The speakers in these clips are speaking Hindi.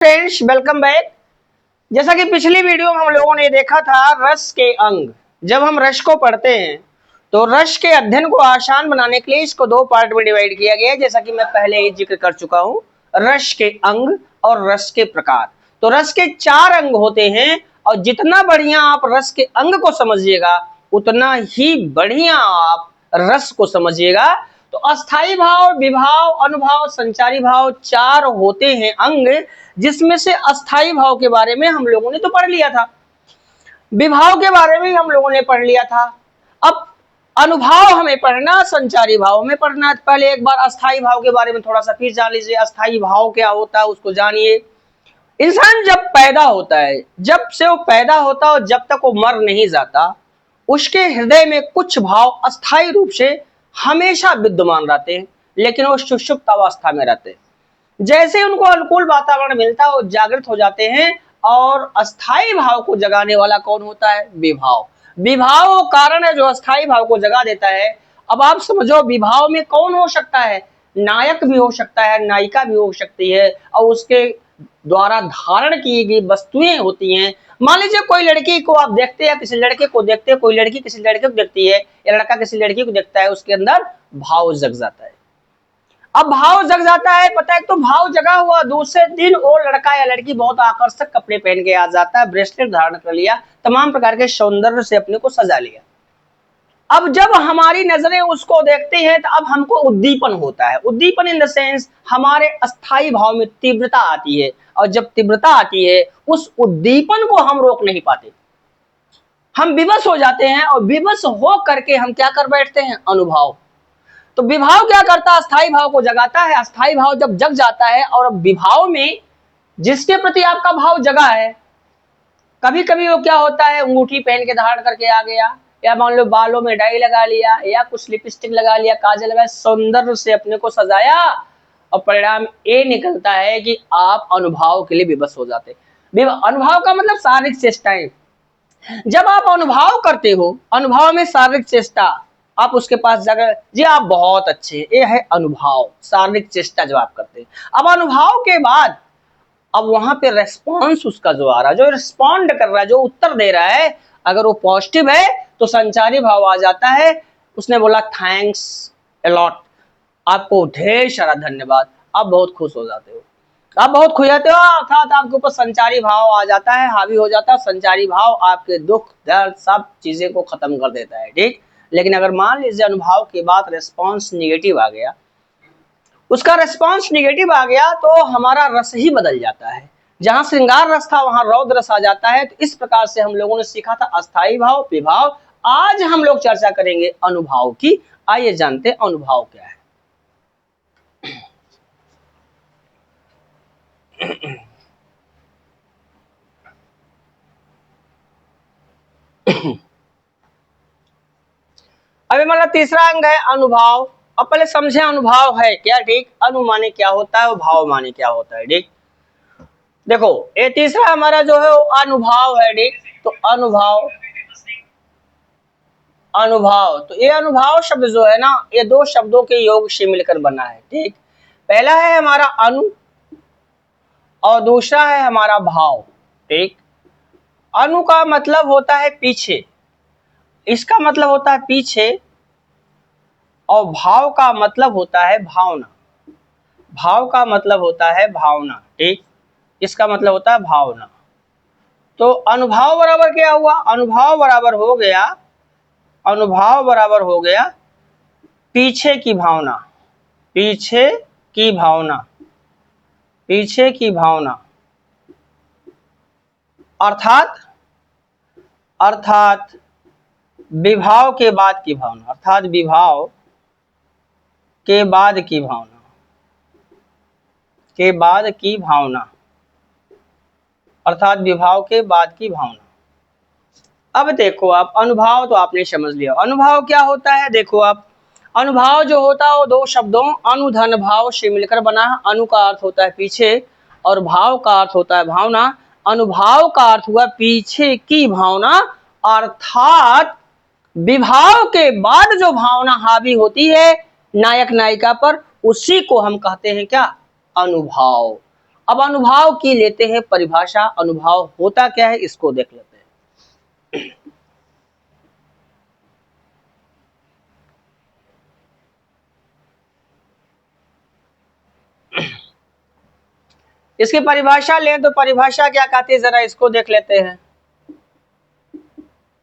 Friends, welcome back. जैसा कि पिछली वीडियो में हम लोगों ने देखा था रस के अंग। जब हम रस को पढ़ते हैं तो रस के अध्ययन को आसान बनाने के लिए इसको दो पार्ट में डिवाइड किया गया है, जैसा कि मैं पहले ही जिक्र कर चुका हूं। रस के अंग और रस के प्रकार। तो रस के 4 अंग होते हैं और जितना बढ़िया आप रस के अंग को समझिएगा उतना ही बढ़िया आप रस को समझिएगा। तो अस्थाई भाव, विभाव, अनुभाव, संचारी भाव 4 होते हैं अंग, जिसमें से अस्थाई भाव के बारे में हम लोगों ने तो पढ़ लिया था, विभाव के बारे में हम लोगों ने पढ़ लिया था। अब अनुभाव हमें पढ़ना, संचारी भाव में पढ़ना। पहले एक बार अस्थाई भाव के बारे में थोड़ा सा फिर जान लीजिए। अस्थाई भाव क्या होता है उसको जानिए। इंसान जब पैदा होता है, जब से वो पैदा होता है और जब तक वो मर नहीं जाता, उसके हृदय में कुछ भाव अस्थाई रूप से हमेशा विद्यमान रहते हैं, लेकिन वो सुषुप्त अवस्था में रहते हैं। जैसे उनको अनुकूल वातावरण मिलता है वो जागृत हो जाते हैं। और अस्थाई भाव को जगाने वाला कौन होता है? विभाव। विभाव वो कारण है जो अस्थाई भाव को जगा देता है। अब आप समझो, विभाव में कौन हो सकता है? नायक भी हो सकता है, नायिका भी हो सकती है, और उसके द्वारा धारण की गई वस्तुएं होती हैं। मान लीजिए कोई लड़की को आप देखते हैं, किसी लड़के को देखते हैं, कोई लड़की किसी लड़के को देखती है या लड़का किसी लड़की को देखता है, उसके अंदर भाव जग जाता है। अब भाव जग जाता है, पता है, तो भाव जगा हुआ दूसरे दिन वो लड़का या लड़की बहुत आकर्षक कपड़े पहन के आ जाता है, ब्रेसलेट धारण कर लिया, तमाम प्रकार के सौंदर्य से अपने को सजा लिया। अब जब हमारी नजरें उसको देखती हैं तो अब हमको उद्दीपन होता है। उद्दीपन इन द सेंस हमारे अस्थाई भाव में तीव्रता आती है, और जब तीव्रता आती है उस उद्दीपन को हम रोक नहीं पाते, हम विवश हो जाते हैं, और विवश हो करके हम क्या कर बैठते हैं? अनुभव। तो विभाव क्या करता है? अस्थाई भाव को जगाता है। अस्थाई भाव जब जग जाता है और अब विभाव में जिसके प्रति आपका भाव जगा है, कभी कभी वो क्या होता है, अंगूठी पहन के धारण करके आ गया, या मान लो बालों में डाई लगा लिया, या कुछ लिपस्टिक लगा लिया, काजल लगाया, सौंदर्य से अपने को सजाया, और परिणाम ये निकलता है कि आप अनुभव के लिए विवश हो जाते। अनुभव का मतलब शारीरिक चेष्टाएं। जब आप अनुभव करते हो, अनुभव में शारीरिक चेष्टा, आप उसके पास जाकर जी आप बहुत अच्छे, ये है अनुभव, शारीरिक चेष्टा जब आप करते हैं। अब अनुभव के बाद अब वहां पे रेस्पॉन्स उसका जो आ रहा है, जो रिस्पॉन्ड कर रहा है, जो उत्तर दे रहा है, अगर वो पॉजिटिव है तो संचारी भाव आ जाता है। उसने बोला थैंक्स अलॉट, आपको ढेर सारा धन्यवाद, आप बहुत खुश हो जाते हो, आप बहुत खुश जाते हो, अर्थात आपके ऊपर संचारी भाव आ जाता है, हावी हो जाता है। संचारी भाव आपके दुख दर्द सब चीजें को खत्म कर देता है, ठीक। लेकिन अगर मान लीजिए अनुभव के बाद रिस्पॉन्स निगेटिव आ गया, उसका रिस्पॉन्स निगेटिव आ गया, तो हमारा रस ही बदल जाता है। जहां श्रृंगार रस था वहां रौद्र रस आ जाता है। तो इस प्रकार से हम लोगों ने सीखा था अस्थाई भाव, विभाव। आज हम लोग चर्चा करेंगे अनुभाव की। आइए जानते हैं अनुभाव क्या है। अभी हमारा तीसरा अंग है अनुभाव। अब पहले समझे अनुभाव है क्या, ठीक। अनु माने क्या होता है और भाव माने क्या होता है, ठीक। देखो ये तीसरा हमारा जो है वो अनुभाव है, ठीक। तो अनुभाव, अनुभाव, तो ये अनुभाव शब्द जो है ना, ये दो शब्दों के योग से मिलकर बना है, ठीक। पहला है हमारा अनु और दूसरा है हमारा भाव, ठीक। अनु का मतलब होता है पीछे, इसका मतलब होता है पीछे, और भाव का मतलब होता है भावना। भाव का मतलब होता है भावना, ठीक। इसका मतलब होता है भावना। तो अनुभाव बराबर क्या हुआ? अनुभाव बराबर हो गया, अनुभाव बराबर हो गया पीछे की भावना, पीछे की भावना, पीछे की भावना, अर्थात अर्थात विभाव के बाद की भावना, अर्थात विभाव के बाद की भावना, के बाद की भावना, अर्थात विभाव के बाद की भावना। अब देखो आप, अनुभाव तो आपने समझ लिया। अनुभाव क्या होता है? देखो आप, अनुभाव जो होता है वो दो शब्दों अनुधन भाव से मिलकर बना है। अनु का अर्थ होता है पीछे और भाव का अर्थ होता है भावना। अनुभाव का अर्थ हुआ पीछे की भावना, अर्थात विभाव के बाद जो भावना हावी होती है नायक नायिका पर, उसी को हम कहते हैं क्या? अनुभाव। अब अनुभाव की लेते हैं परिभाषा। अनुभाव होता क्या है इसको देख लेते हैं। इसकी परिभाषा लें तो परिभाषा क्या कहती है जरा इसको देख लेते हैं।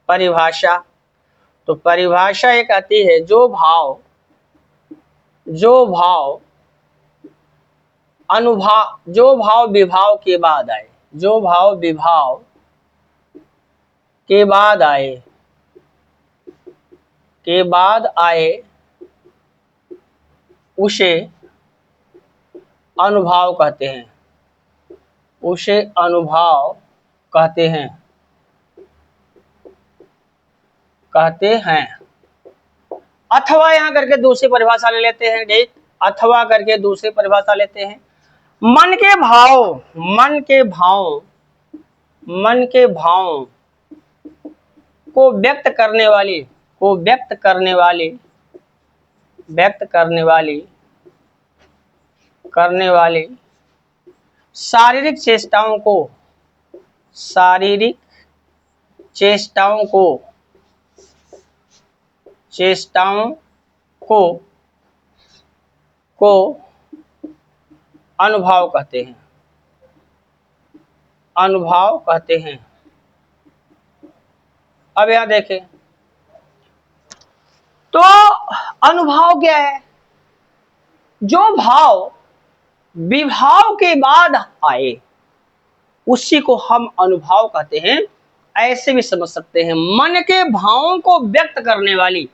परिभाषा, तो परिभाषा ये कहती है जो भाव अनुभाव, जो भाव विभाव के बाद आए, जो भाव विभाव के बाद आए उसे अनुभाव कहते हैं, उसे अनुभाव कहते हैं अथवा यहां करके दूसरी परिभाषा ले लेते हैं। देख, अथवा करके दूसरी परिभाषा लेते हैं। मन के भाव को व्यक्त करने वाली शारीरिक चेष्टाओं को अनुभाव कहते हैं। अब यहां देखें तो अनुभाव क्या है? जो भाव विभाव के बाद आए उसी को हम अनुभाव कहते हैं। ऐसे भी समझ सकते हैं, मन के भावों को व्यक्त करने वाली,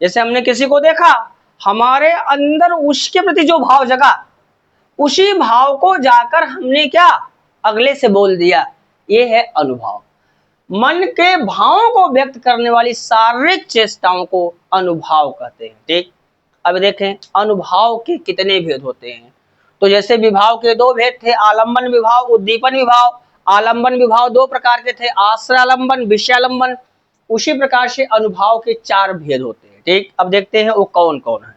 जैसे हमने किसी को देखा, हमारे अंदर उसके प्रति जो भाव जगा, उसी भाव को जाकर हमने क्या अगले से बोल दिया, ये है अनुभाव। मन के भावों को व्यक्त करने वाली शारीरिक चेष्टाओं को अनुभाव कहते हैं। ठीक, अब देखें अनुभाव के कितने भेद होते हैं। तो जैसे विभाव के दो भेद थे, आलंबन विभाव, उद्दीपन विभाव। आलंबन विभाव दो प्रकार के थे, आश्रयालंबन, विषयालंबन। उसी प्रकार से अनुभाव के चार भेद होते हैं। ठीक, अब देखते हैं वो कौन कौन है।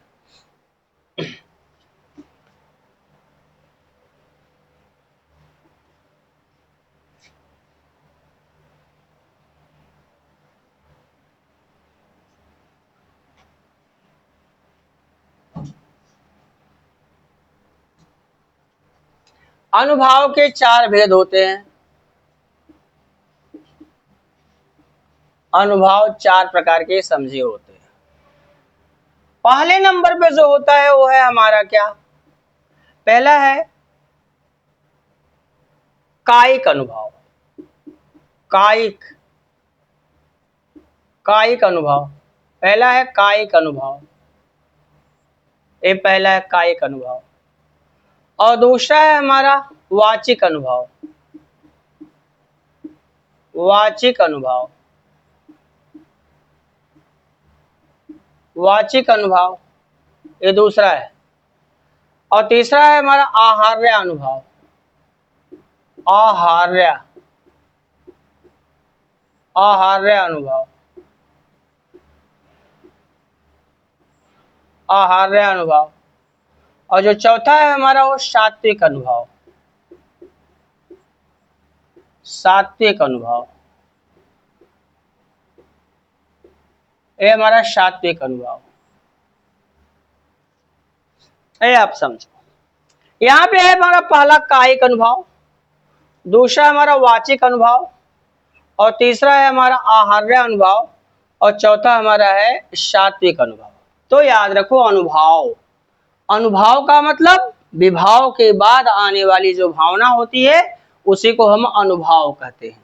अनुभाव के चार भेद होते हैं। अनुभाव चार प्रकार के समझे होते हैं। पहले नंबर पे जो होता है वो है हमारा क्या, पहला है कायिक अनुभाव। कायिक अनुभाव पहला है कायिक अनुभाव, ये पहला है कायिक अनुभाव। और दूसरा है हमारा वाचिक अनुभाव। वाचिक अनुभाव ये दूसरा है। और तीसरा है हमारा आहार्य अनुभाव। आहार्य अनुभाव। और जो चौथा है हमारा वो सात्विक अनुभाव। ये हमारा सात्विक अनुभाव। ये आप समझो, यहाँ पे है हमारा पहला कायिक अनुभाव, दूसरा हमारा वाचिक अनुभाव, और तीसरा है हमारा आहार्य अनुभाव, और चौथा हमारा है सात्विक अनुभाव। तो याद रखो, अनुभाव का मतलब विभाव के बाद आने वाली जो भावना होती है उसी को हम अनुभाव कहते हैं,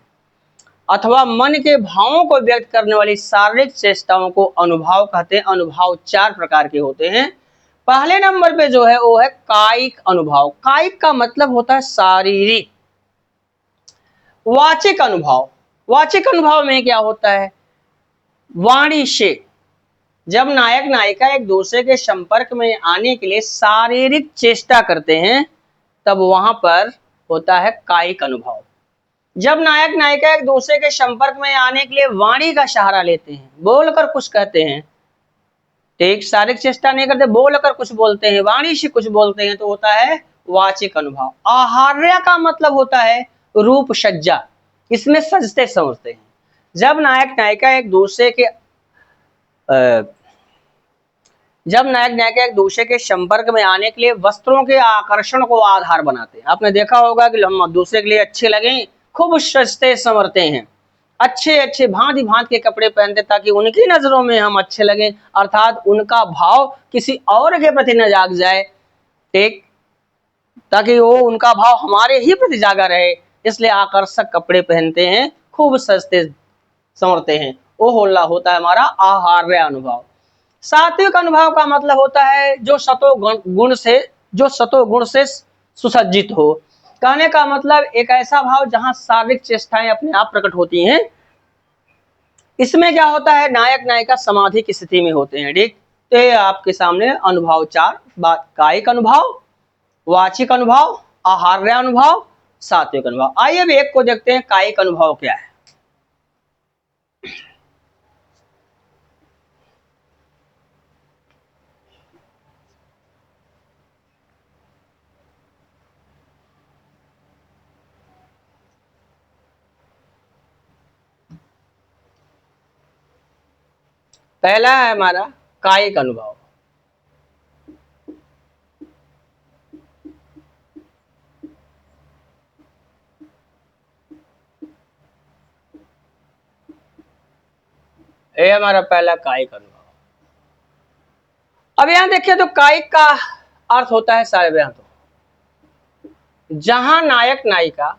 अथवा मन के भावों को व्यक्त करने वाली शारीरिक चेष्टाओं को अनुभाव कहते हैं। अनुभाव चार प्रकार के होते हैं। पहले नंबर पे जो है वो है कायिक अनुभाव। कायिक का मतलब होता है शारीरिक। वाचिक अनुभाव में क्या होता है, वाणी से जब नायक नायिका एक दूसरे के संपर्क में आने के लिए शारीरिक चेष्टा करते हैं तब वहां पर होता है कायिक अनुभाव। जब नायक नायिका एक दूसरे के संपर्क में आने के लिए वाणी का सहारा लेते हैं, बोलकर कुछ कहते हैं, ठीक, शारीरिक चेष्टा नहीं करते, बोलकर कुछ बोलते हैं, वाणी से कुछ बोलते हैं, तो होता है वाचिक अनुभव। आहार्य का मतलब होता है रूप सज्जा, इसमें सजते संवरते हैं। जब नायक नायिका एक दूसरे के संपर्क में आने के लिए वस्त्रों के आकर्षण को आधार बनाते हैं। आपने देखा होगा कि हम दूसरे के लिए अच्छे लगें, खूब सजते संवरते हैं, अच्छे अच्छे भांति भांति के कपड़े पहनते ताकि उनकी नजरों में हम अच्छे लगें, अर्थात उनका भाव किसी और के प्रति न जाग जाए, ठीक, ताकि वो उनका भाव हमारे ही प्रति जागा रहे, इसलिए आकर्षक कपड़े पहनते हैं, खूब सजते संवरते हैं। वो होता है हमारा आहार्य अनुभव। सात्विक अनुभव का मतलब होता है जो सतो गुण से सुसज्जित हो। कहने का मतलब एक ऐसा भाव जहां शारीरिक चेष्टाएं अपने आप प्रकट होती हैं। इसमें क्या होता है, नायक नायिका समाधि की स्थिति में होते हैं, ठीक। तो ये आपके सामने अनुभव 4 बात, कायिक अनुभव, वाचिक अनुभव, आहार्य अनुभव, सात्विक अनुभव। आइए अब एक को देखते हैं, कायिक अनुभव क्या है। पहला है हमारा कायिक अनुभव। ये हमारा पहला कायिक अनुभव। अब यहां देखिए तो कायिक का अर्थ होता है सारे बयान, तो जहां नायक नायिका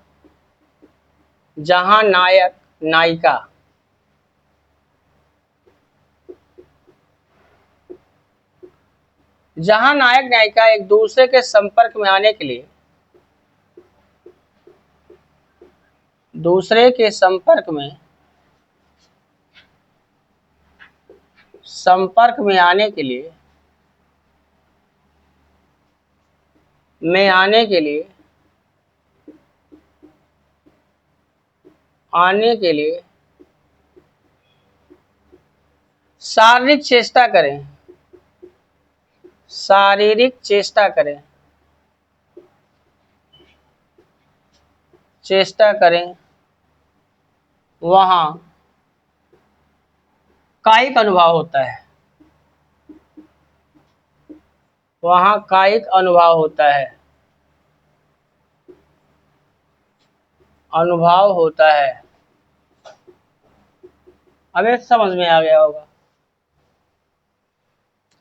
एक दूसरे के संपर्क में आने के लिए शारीरिक चेष्टा करें, वहां कायिक अनुभव होता है। हमें समझ में आ गया होगा।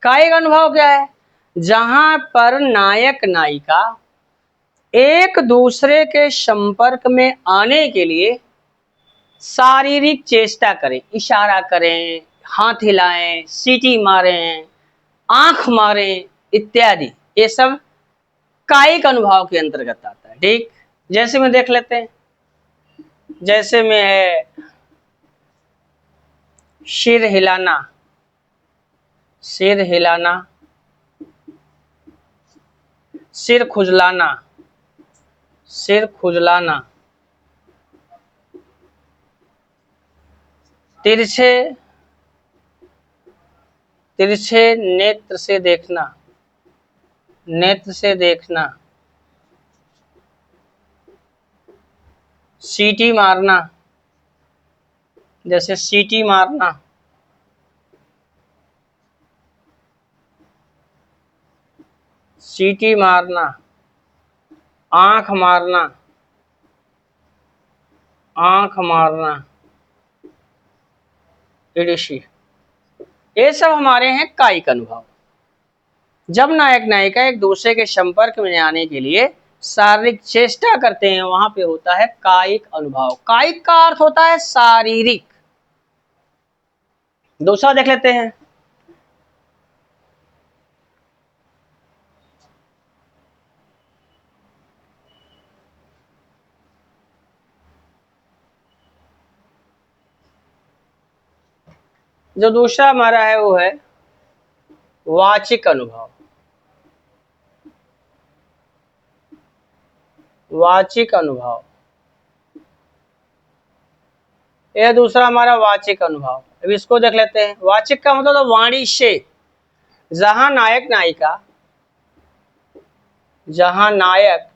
कायिक अनुभव क्या है, जहां पर नायक नायिका एक दूसरे के संपर्क में आने के लिए शारीरिक चेष्टा करें, इशारा करें, हाथ हिलाएं, सीटी मारें, आंख मारें इत्यादि, ये सब कायिक अनुभव के अंतर्गत आता है, ठीक। जैसे में देख लेते हैं, जैसे में है सिर हिलाना, सिर खुजलाना, तिरछे नेत्र से देखना, सीटी मारना, जैसे सीटी मारना, आंख मारना, ईडिशी, ये सब हमारे हैं कायिक अनुभव। जब नायक नायिका एक दूसरे के संपर्क में आने के लिए शारीरिक चेष्टा करते हैं, वहां पे होता है कायिक अनुभव। कायिक का अर्थ होता है शारीरिक। दूसरा देख लेते हैं, जो दूसरा हमारा है वो है वाचिक अनुभव। यह दूसरा हमारा वाचिक अनुभव। अब इसको देख लेते हैं। वाचिक का मतलब वाणी से, जहां नायक नायिका जहां नायक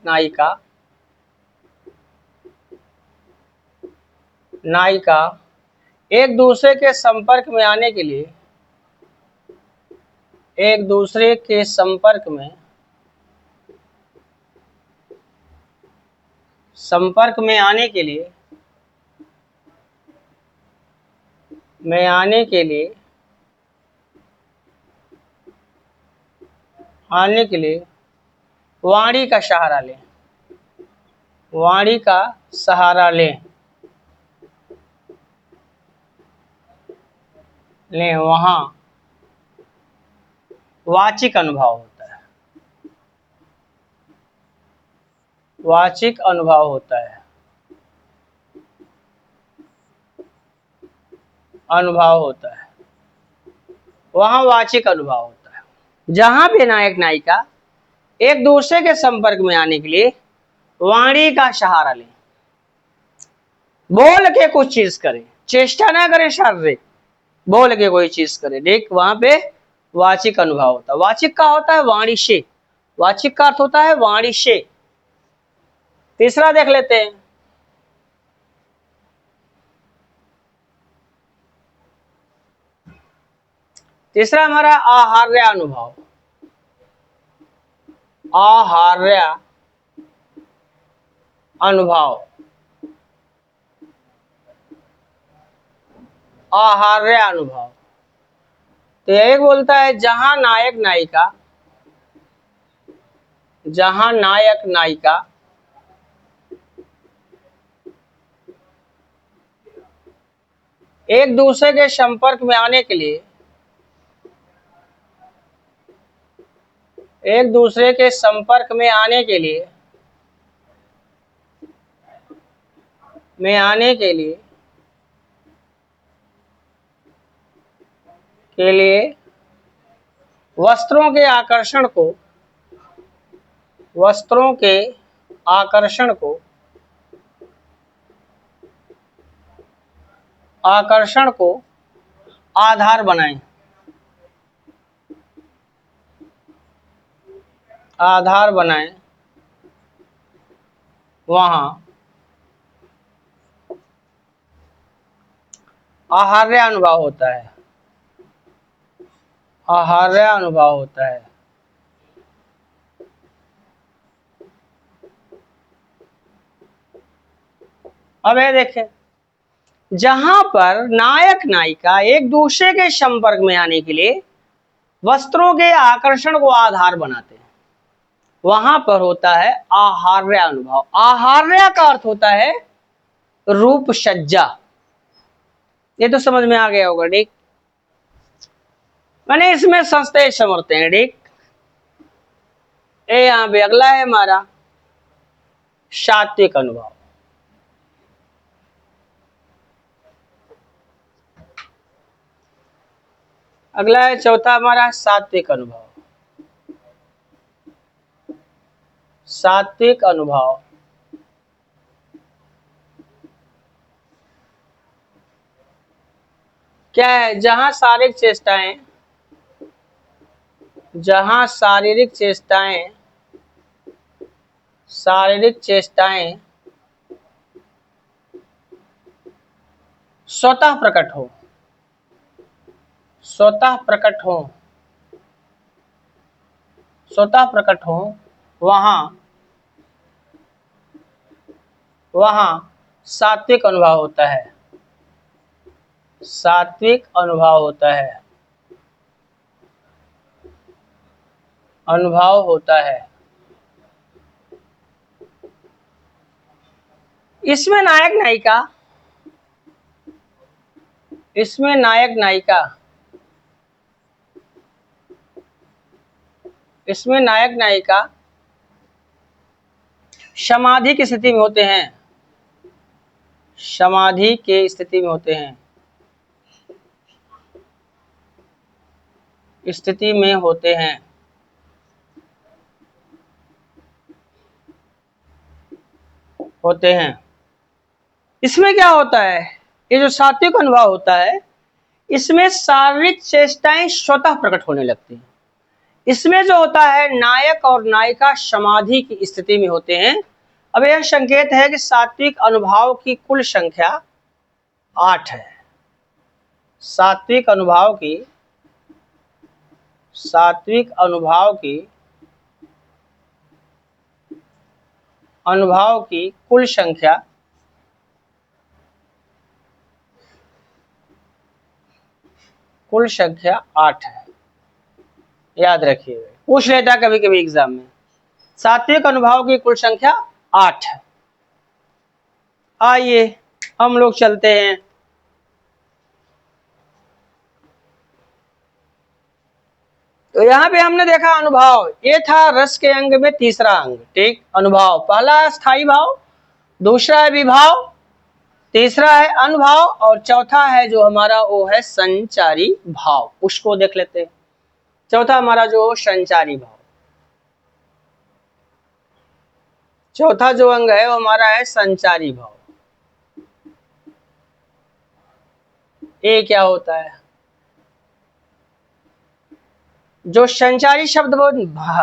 नायिका एक दूसरे के संपर्क में आने के लिए एक दूसरे के संपर्क में आने के लिए वाणी का सहारा लें, वाणी का सहारा लें वहां वाचिक अनुभव होता है, वाचिक अनुभव होता है, वहां वाचिक अनुभव होता है। जहां पे नायक नायिका एक दूसरे के संपर्क में आने के लिए वाणी का सहारा लें, बोल के कुछ चीज करें, चेष्टा ना करें शारीरिक, बोल के कोई चीज करें, देख वहां पे वाचिक अनुभव होता है। वाचिक का होता है वाणी से, वाचिक का अर्थ होता है वाणी से। तीसरा देख लेते हैं, तीसरा हमारा आहार्य अनुभव, आहार्य अनुभव, आहार्य अनुभव। तो एक बोलता है जहां नायक नायिका एक दूसरे के संपर्क में आने के लिए वस्त्रों के आकर्षण को आधार बनाएं, वहां आहार्य अनुभव होता है, आहार्य अनुभव होता है। अब ये देखें, जहां पर नायक नायिका एक दूसरे के संपर्क में आने के लिए वस्त्रों के आकर्षण को आधार बनाते हैं, वहां पर होता है आहार्य अनुभव। आहार्य का अर्थ होता है रूप सज्जा, ये तो समझ में आ गया होगा, ठीक। मैंने इसमें संस्थे समझते हैं, ठीक। यहां पे अगला है हमारा सात्विक अनुभव। अगला है चौथा हमारा सात्विक अनुभव। सात्विक अनुभव क्या है? जहां शारीरिक चेष्टाएं स्वतः प्रकट हो, वहां सात्विक अनुभव होता है, सात्विक अनुभव होता है। इसमें नायक नायिका समाधि की स्थिति में होते हैं, समाधि के स्थिति में होते हैं, इसमें क्या होता है? ये जो सात्विक अनुभव होता है, इसमें शारीरिक चेष्टाएं स्वतः प्रकट होने लगती हैं। इसमें जो होता है नायक और नायिका समाधि की स्थिति में होते हैं। अब यह संकेत है कि सात्विक अनुभाव की कुल संख्या 8 है। सात्विक अनुभाव की कुल संख्या 8 है। याद रखिएगा, पूछ लेता कभी कभी एग्जाम में। सात्विक अनुभाव की कुल संख्या 8 है। आइए हम लोग चलते हैं। तो यहाँ पे हमने देखा अनुभाव, ये था रस के अंग में तीसरा अंग। ठीक, अनुभाव पहला है स्थायी भाव, दूसरा है विभाव, तीसरा है अनुभाव और चौथा है जो हमारा वो है संचारी भाव। उसको देख लेते हैं। चौथा हमारा जो संचारी भाव, चौथा जो अंग है वो हमारा है संचारी भाव। ये क्या होता है? जो संचारी शब्द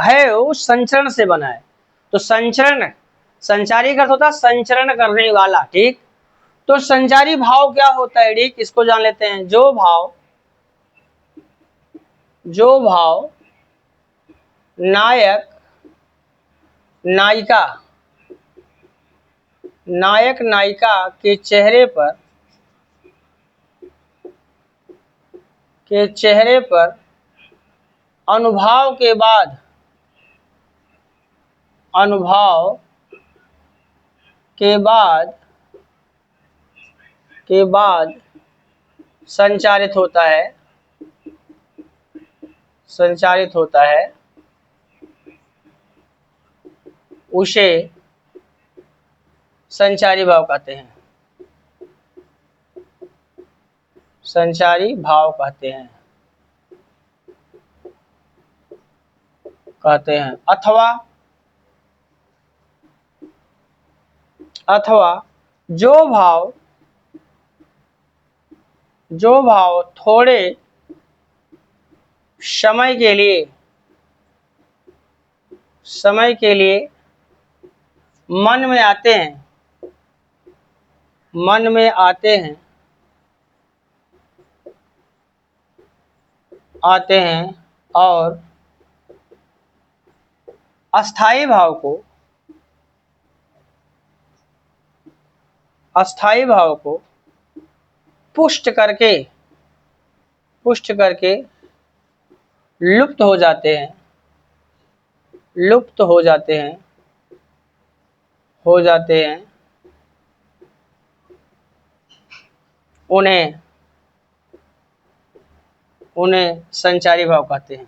है वो संचरण से बना है। तो संचरण, संचारी का अर्थ होता है संचरण करने वाला। ठीक, तो संचारी भाव क्या होता है? ठीक, इसको जान लेते हैं। जो भाव नायक नायिका के चेहरे पर अनुभव के बाद संचारित होता है उसे संचारी भाव कहते हैं। संचारी भाव कहते हैं। अथवा जो भाव थोड़े समय के लिए मन में आते हैं और अस्थाई भाव को पुष्ट करके लुप्त हो जाते हैं उन्हें संचारी भाव कहते हैं।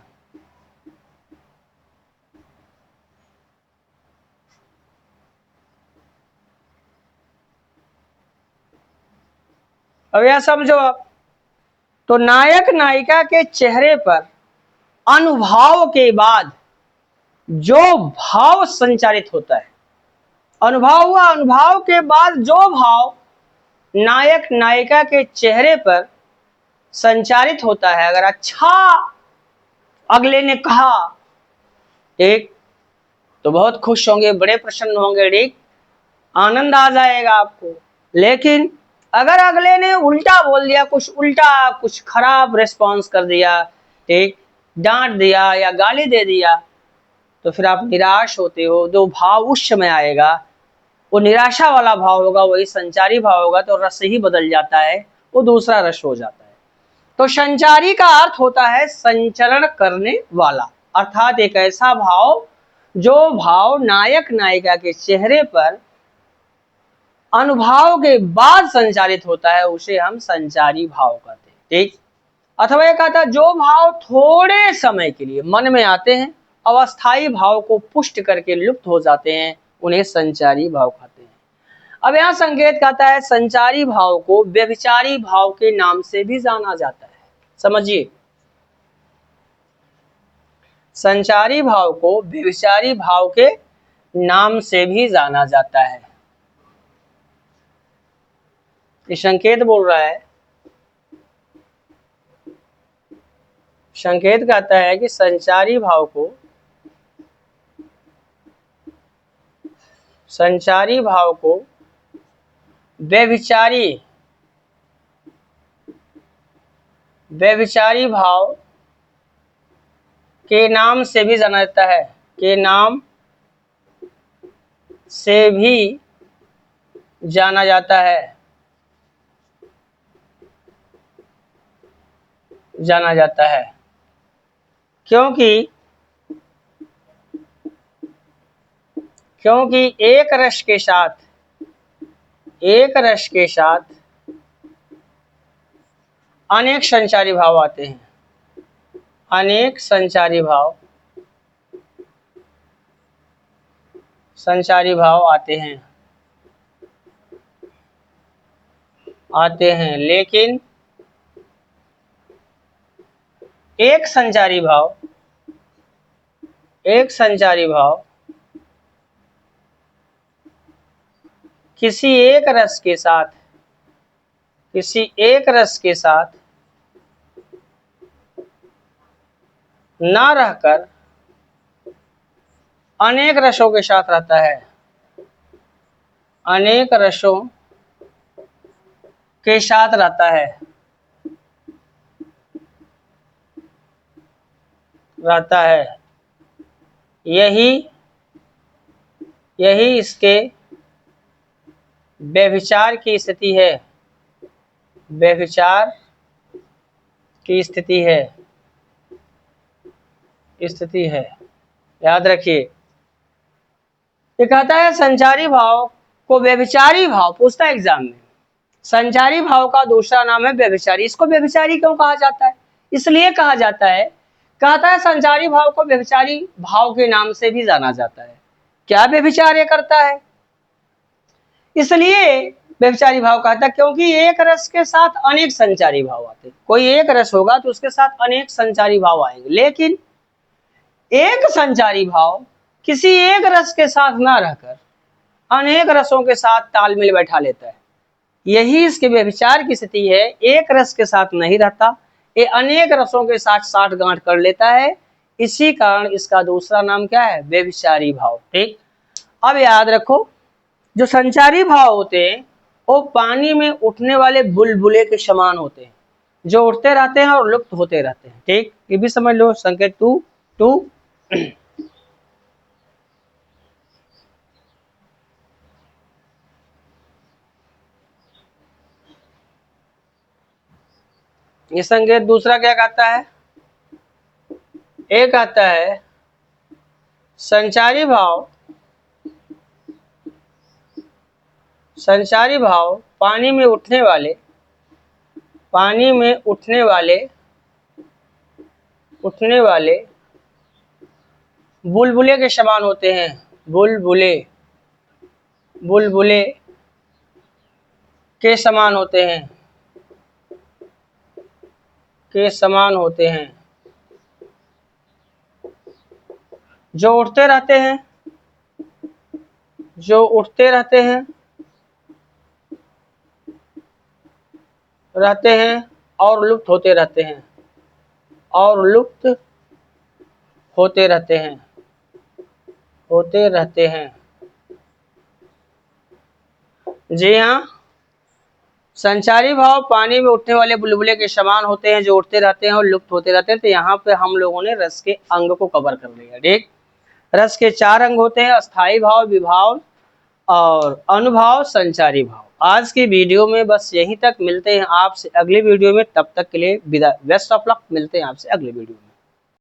अब यह समझो आप, तो नायक नायिका के चेहरे पर अनुभव के बाद जो भाव संचारित होता है, अनुभव हुआ, अनुभव के बाद जो भाव नायक नायिका के चेहरे पर संचारित होता है, अगर अच्छा अगले ने कहा एक, तो बहुत खुश होंगे, बड़े प्रसन्न होंगे। ठीक, आनंद आ जाएगा आपको। लेकिन अगर अगले ने उल्टा बोल दिया, कुछ खराब रिस्पॉन्स कर दिया, ठीक, डांट दिया या गाली दे दिया, तो फिर आप निराश होते हो। जो भाव उस समय आएगा वो निराशा वाला भाव होगा, वही संचारी भाव होगा। तो रस ही बदल जाता है, वो दूसरा रस हो जाता है। तो संचारी का अर्थ होता है संचरण करने वाला, अर्थात एक ऐसा भाव जो भाव नायक नायिका के चेहरे पर अनुभव के बाद संचारित होता है, उसे हम संचारी भाव कहते हैं। ठीक, अथवा एक आता जो भाव थोड़े समय के लिए मन में आते हैं, अस्थायी भाव को पुष्ट करके लुप्त हो जाते हैं, उन्हें संचारी भाव कहते हैं। अब यहां संकेत कहता है संचारी भाव को व्यभिचारी भाव के नाम से भी जाना जाता है। समझिए, संचारी भाव को व्यभिचारी भाव के नाम से भी जाना जाता है। ये संकेत बोल रहा है संकेत कहता है कि संचारी भाव को व्यभिचारी भाव के नाम से भी जाना जाता है, के नाम से भी जाना जाता है, क्योंकि एक रस के साथ अनेक संचारी भाव आते हैं, अनेक संचारी भाव आते हैं, लेकिन एक संचारी भाव किसी एक रस के साथ ना रहकर अनेक रसों के साथ रहता है, अनेक रसों के साथ रहता है। यही इसके व्यभिचार की स्थिति है, स्थिति है। याद रखिए, ये कहता है संचारी भाव को व्यभिचारी भाव पूछता है एग्जाम में। संचारी भाव का दूसरा नाम है व्यभिचारी। इसको व्यभिचारी क्यों कहा जाता है? इसलिए कहा जाता है, कहता है संचारी भाव को व्यभिचारी भाव के नाम से भी जाना जाता है। क्या व्यभिचार ये करता है? इसलिए व्यभिचारी भाव कहता है क्योंकि एक रस के साथ अनेक संचारी भाव आते हैं। कोई एक रस होगा तो उसके साथ अनेक संचारी भाव आएंगे, लेकिन एक संचारी भाव किसी एक रस के साथ ना रहकर अनेक रसों के साथ तालमेल बैठा लेता है। यही इसके व्यभिचार की स्थिति है। एक रस के साथ नहीं रहता, ये अनेक रसों के साथ साठगांठ कर लेता है। इसी कारण इसका दूसरा नाम क्या है? व्यभिचारी भाव। ठीक, अब याद रखो, जो संचारी भाव होते हैं वो पानी में उठने वाले बुलबुले के समान होते हैं, जो उठते रहते हैं और लुप्त होते रहते हैं। ठीक, ये भी समझ लो। संकेत 2 ये संकेत दूसरा क्या कहता है? एक कहता है संचारी भाव पानी में उठने वाले बुलबुले के समान होते हैं। बुलबुले के समान होते हैं, जो उठते रहते हैं और लुप्त होते रहते हैं। जी हाँ, संचारी भाव पानी में उठने वाले बुलबुले के समान होते हैं, जो उठते रहते हैं और लुप्त होते रहते हैं। तो यहाँ पे हम लोगों ने रस के अंग को कवर कर लिया। ठीक, रस के 4 अंग होते हैं: अस्थाई भाव, विभाव और अनुभाव, संचारी भाव। आज की वीडियो में बस यहीं तक। मिलते हैं आपसे अगले वीडियो में, तब तक के लिए विदा। Best of luck. मिलते हैं आपसे अगले वीडियो में।